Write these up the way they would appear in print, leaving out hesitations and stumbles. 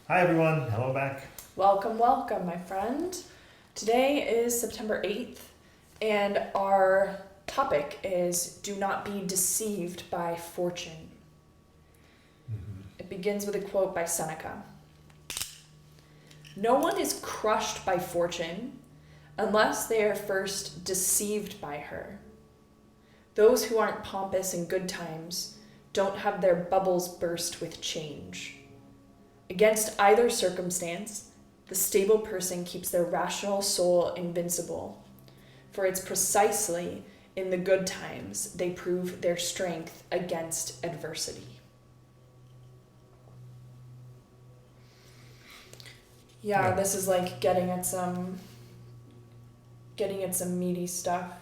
Hi everyone, hello back. Welcome, welcome, my friend. Today is September 8th, and our topic is do not be deceived by fortune. It begins with a quote by Seneca. No one is crushed by fortune unless they are first deceived by her. Those who aren't pompous in good times don't have their bubbles burst with change. Against either circumstance, the stable person keeps their rational soul invincible, for it's precisely in the good times they prove their strength against adversity. Yeah, this is like getting at some meaty stuff.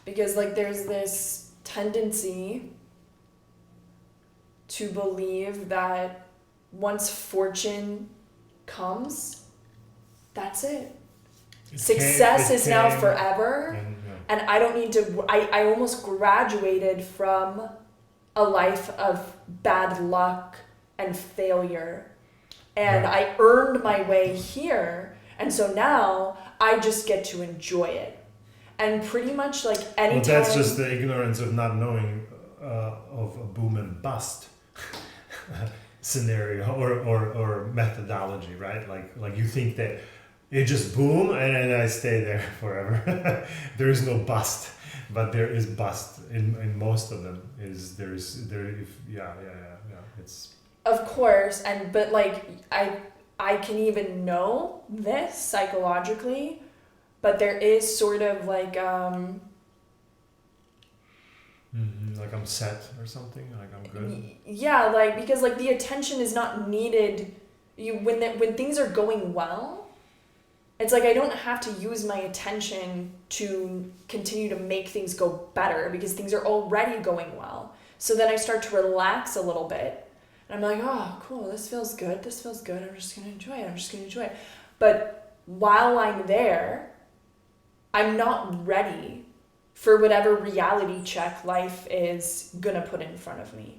Because like there's this tendency to believe that once fortune comes, that's it. Success is now forever. And I don't need to, I almost graduated from a life of bad luck and failure. And I earned my way here. And so now I just get to enjoy it. And pretty much like anytime... Well, that's just the ignorance of not knowing of a boom and bust scenario or methodology, right? Like you think that it just boom and I stay there forever. There is no bust, but there is bust in most of them. It's of course, but like I can even know this psychologically, but there is sort of like like I'm set or something, like I'm good. Yeah, like because like the attention is not needed. When things are going well, it's like I don't have to use my attention to continue to make things go better because things are already going well. So then I start to relax a little bit, and I'm like, oh, cool, this feels good. I'm just gonna enjoy it. But while I'm there, I'm not ready for whatever reality check life is gonna put in front of me.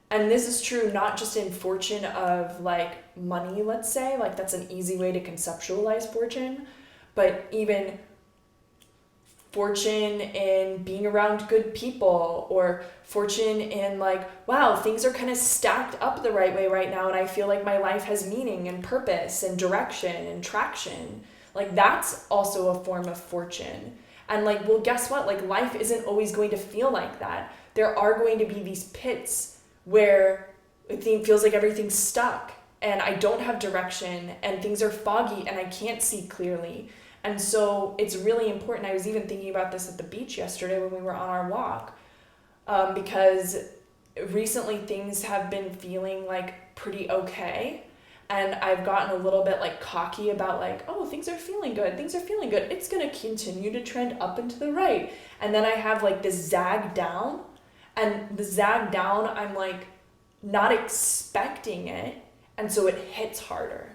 And this is true not just in fortune of like money, let's say, like that's an easy way to conceptualize fortune, but even fortune in being around good people, or fortune in like, wow, things are kind of stacked up the right way right now and I feel like my life has meaning and purpose and direction and traction. Like that's also a form of fortune. And like, well, guess what? Like life isn't always going to feel like that. There are going to be these pits where it feels like everything's stuck and I don't have direction and things are foggy and I can't see clearly. And so it's really important. I was even thinking about this at the beach yesterday when we were on our walk, because recently things have been feeling like pretty okay. And I've gotten a little bit like cocky about like, oh, things are feeling good. It's going to continue to trend up and to the right. And then I have like this zag down, and the zag down, I'm like not expecting it. And so it hits harder.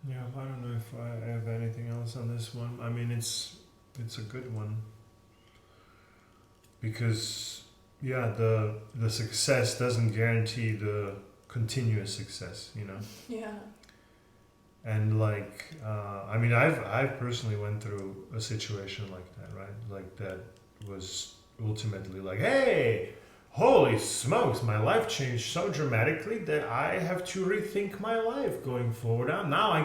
Yeah, I don't know if I have anything else on this one. I mean, it's a good one because the success doesn't guarantee the continuous success, you know. Yeah. And like, I mean, I've personally went through a situation like that, right? Like that was ultimately like, hey, holy smokes, my life changed so dramatically that I have to rethink my life going forward. Now I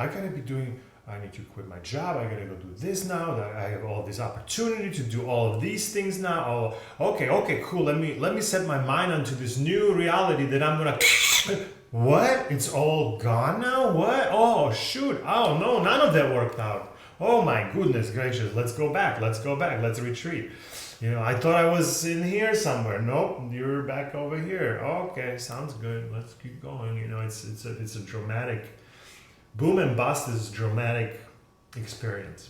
gotta be doing, I need to quit my job, I gotta go do this now, I have all this opportunity to do all of these things now. Oh, okay, cool, let me set my mind onto this new reality that I'm gonna, what? It's all gone now? What? Oh, shoot, oh no, none of that worked out. Oh my goodness gracious, let's go back, let's retreat. You know, I thought I was in here somewhere. Nope, you're back over here. Okay, sounds good. Let's keep going. You know, it's a dramatic boom and bust is a dramatic experience.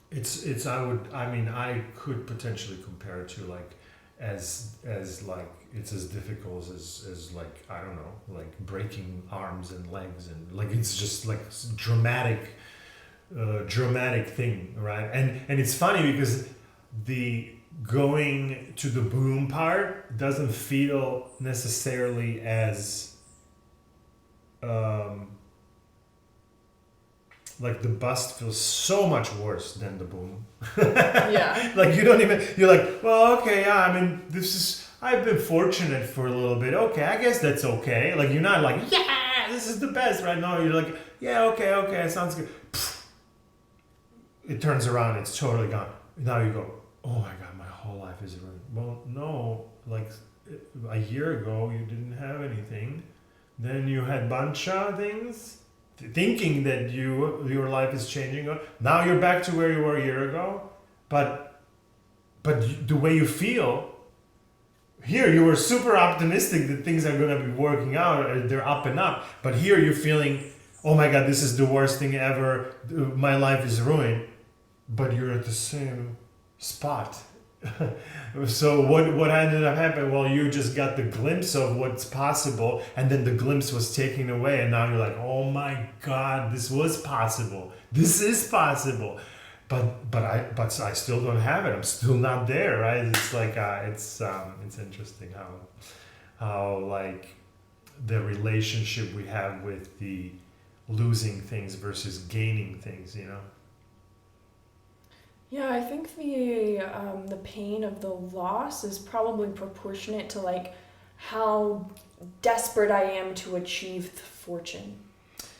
It's I could potentially compare it to like as like it's as difficult as like I don't know, like breaking arms and legs, and like it's just like dramatic thing, right? And it's funny because the going to the boom part doesn't feel necessarily as like the bust feels so much worse than the boom. Yeah. Like you don't even, you're like, well, okay, yeah, I mean, I've been fortunate for a little bit. Okay, I guess that's okay. Like you're not like, yeah, this is the best right now. You're like, yeah, okay, sounds good. It turns around, it's totally gone. Now you go, oh my God, my whole life is ruined. Well, no, like a year ago you didn't have anything. Then you had bunch of things, thinking that your life is changing. Now you're back to where you were a year ago, but the way you feel here, you were super optimistic that things are gonna be working out. They're up and up, but here you're feeling, oh my God, this is the worst thing ever. My life is ruined, but you're at the same spot. So what ended up happening? Well, you just got the glimpse of what's possible, and then the glimpse was taken away, and now you're like, oh my God, this was possible. This is possible, but I still don't have it. I'm still not there, right? It's like it's interesting how like the relationship we have with the losing things versus gaining things, you know. Yeah, I think the pain of the loss is probably proportionate to like how desperate I am to achieve fortune.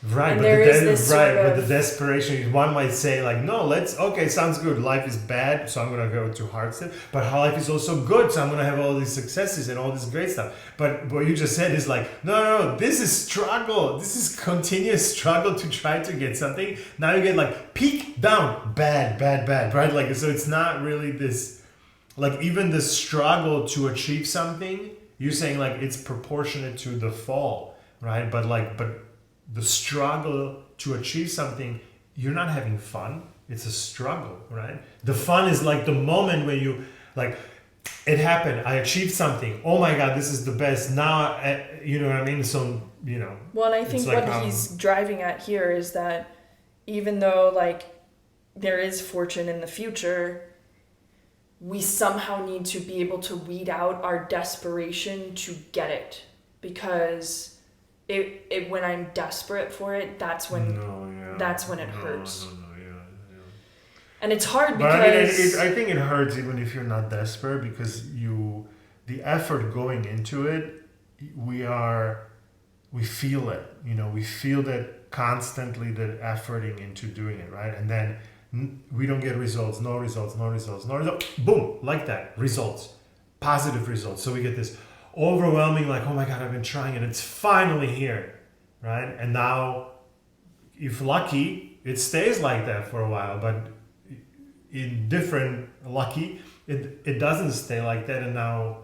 Right, And but there is this sort but of the desperation, one might say like, no, okay, sounds good. Life is bad, so I'm gonna go to hard stuff. But how life is also good, so I'm gonna have all these successes and all this great stuff. But what you just said is like, no, this is struggle. This is continuous struggle to try to get something. Now you get like peak down, bad, right? Like so, it's not really this, like even the struggle to achieve something. You're saying like it's proportionate to the fall, right? But the struggle to achieve something, you're not having fun. It's a struggle, right? The fun is like the moment when you like, it happened. I achieved something. Oh my God, this is the best. Now, you know what I mean? So, you know. Well, and I think like, what he's driving at here is that even though like there is fortune in the future, we somehow need to be able to weed out our desperation to get it, because it when I'm desperate for it, that's when it hurts. And it's hard because I think it hurts even if you're not desperate, because the effort going into it, we feel it. You know, we feel that constantly, that efforting into doing it, right? And then we don't get results, no results. Boom, like that, results, positive results. So we get this overwhelming, like, oh my God, I've been trying and it's finally here, right? And now, if lucky, it stays like that for a while, but in different lucky, it doesn't stay like that. And now,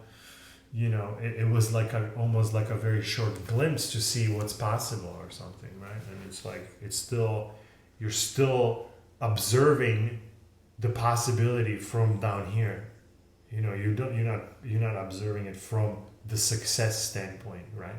you know, it was like almost like a very short glimpse to see what's possible or something, right? And it's like, you're still observing the possibility from down here. You know, you're not observing it from the success standpoint, right?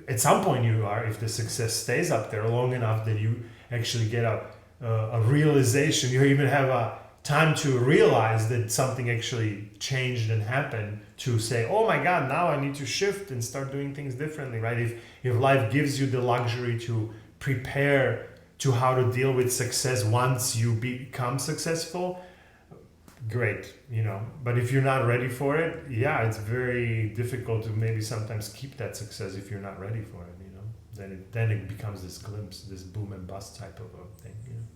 At some point you are, if the success stays up there long enough that you actually get a realization, you even have a time to realize that something actually changed and happened, to say, oh my God, now I need to shift and start doing things differently, right? If life gives you the luxury to prepare to how to deal with success once you become successful, great, you know. But if you're not ready for it, yeah, it's very difficult to maybe sometimes keep that success if you're not ready for it, you know. Then it becomes this glimpse, this boom and bust type of a thing, you know.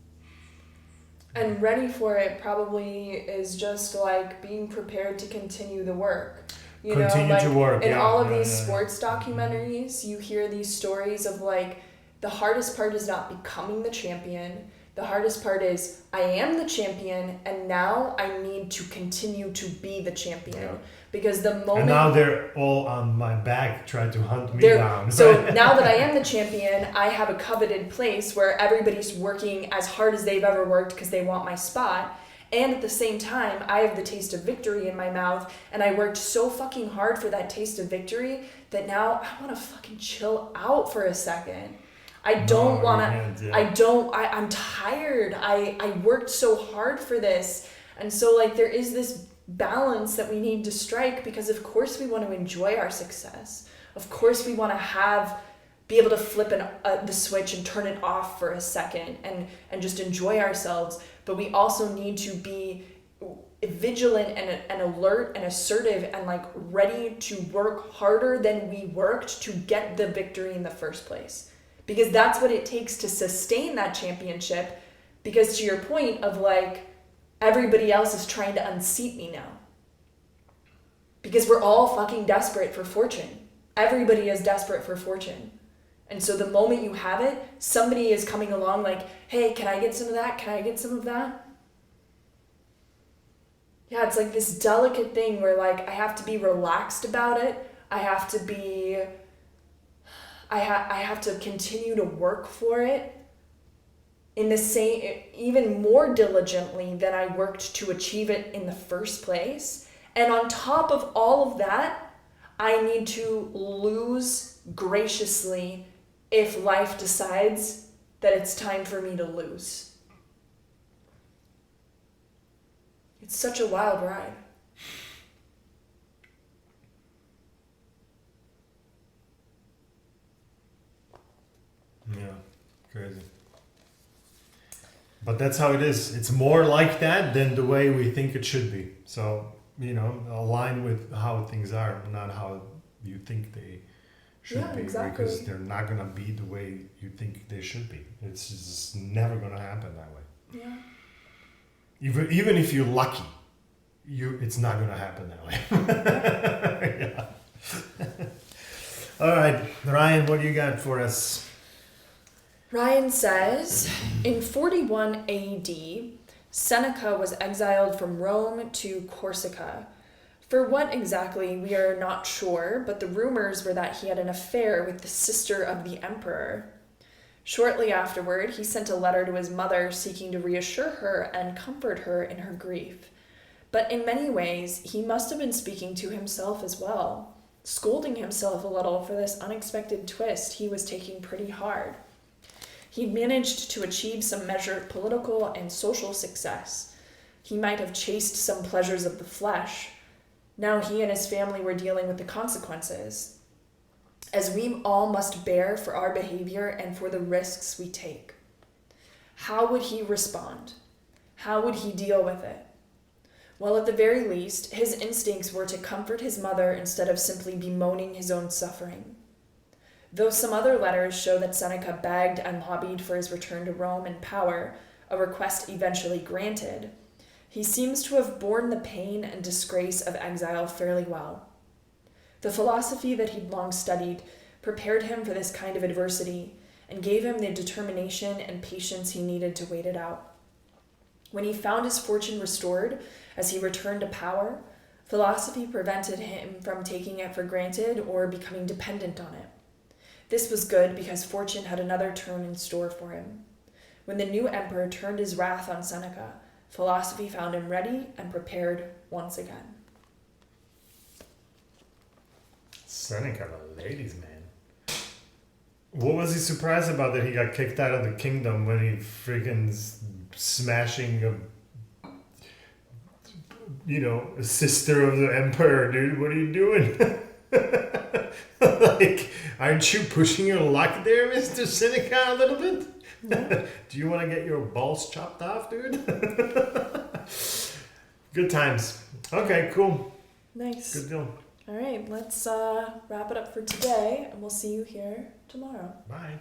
And ready for it probably is just like being prepared to continue the work. You continue know, like to work. in all of these yeah. sports documentaries, you hear these stories of like the hardest part is not becoming the champion. The hardest part is I am the champion, and now I need to continue to be the champion. Yeah. Because the moment... And now they're all on my back trying to hunt me down. So now that I am the champion, I have a coveted place where everybody's working as hard as they've ever worked because they want my spot. And at the same time, I have the taste of victory in my mouth, and I worked so fucking hard for that taste of victory that now I want to fucking chill out for a second. I'm tired. I worked so hard for this. And so like there is this balance that we need to strike, because of course we want to enjoy our success. Of course we want to be able to flip the switch and turn it off for a second and just enjoy ourselves. But we also need to be vigilant and alert and assertive and like ready to work harder than we worked to get the victory in the first place. Because that's what it takes to sustain that championship. Because to your point of like, everybody else is trying to unseat me now. Because we're all fucking desperate for fortune. Everybody is desperate for fortune. And so the moment you have it, somebody is coming along like, hey, can I get some of that? Can I get some of that? Yeah, it's like this delicate thing where like I have to be relaxed about it. I have to continue to work for it in the same, even more diligently than I worked to achieve it in the first place. And on top of all of that, I need to lose graciously if life decides that it's time for me to lose. It's such a wild ride. Yeah, crazy. But that's how it is. It's more like that than the way we think it should be. So, align with how things are, not how you think they should be. Exactly. Because they're not going to be the way you think they should be. It's just never going to happen that way. Yeah. Even if you're lucky, it's not going to happen that way. Yeah. All right, Ryan, what do you got for us? Ryan says, in 41 AD, Seneca was exiled from Rome to Corsica. For what exactly, we are not sure, but the rumors were that he had an affair with the sister of the emperor. Shortly afterward, he sent a letter to his mother seeking to reassure her and comfort her in her grief. But in many ways, he must have been speaking to himself as well, scolding himself a little for this unexpected twist he was taking pretty hard. He managed to achieve some measure of political and social success. He might have chased some pleasures of the flesh. Now he and his family were dealing with the consequences, as we all must bear for our behavior and for the risks we take. How would he respond? How would he deal with it? Well, at the very least, his instincts were to comfort his mother instead of simply bemoaning his own suffering. Though some other letters show that Seneca begged and lobbied for his return to Rome and power, a request eventually granted, he seems to have borne the pain and disgrace of exile fairly well. The philosophy that he'd long studied prepared him for this kind of adversity and gave him the determination and patience he needed to wait it out. When he found his fortune restored as he returned to power, philosophy prevented him from taking it for granted or becoming dependent on it. This was good because fortune had another turn in store for him. When the new emperor turned his wrath on Seneca, philosophy found him ready and prepared once again. Seneca, the ladies' man. What was he surprised about that he got kicked out of the kingdom when he freaking smashing a sister of the emperor, dude? What are you doing? Like, aren't you pushing your luck there, Mr. Seneca, a little bit? Yeah. Do you want to get your balls chopped off, dude? Good times. Okay, cool. Nice. Good deal. All right, let's wrap it up for today, and we'll see you here tomorrow. Bye.